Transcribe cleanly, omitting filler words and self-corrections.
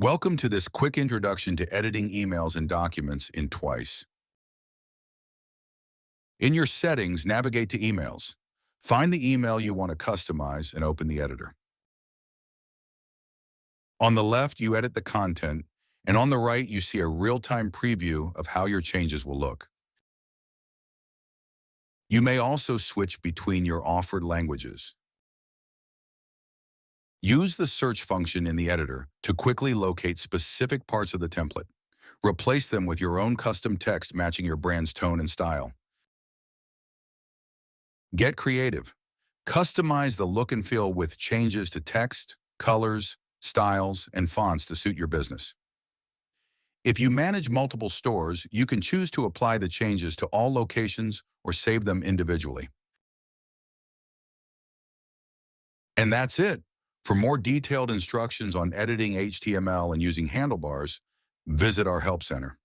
Welcome to this quick introduction to editing emails and documents in Twice. In your settings, navigate to Emails. Find the email you want to customize and open the editor. On the left, you edit the content, and on the right, you see a real-time preview of how your changes will look. You may also switch between your offered languages. Use the search function in the editor to quickly locate specific parts of the template. Replace them with your own custom text matching your brand's tone and style. Get creative. Customize the look and feel with changes to text, colors, styles, and fonts to suit your business. If you manage multiple stores, you can choose to apply the changes to all locations or save them individually. And that's it. For more detailed instructions on editing HTML and using handlebars, visit our Help Center.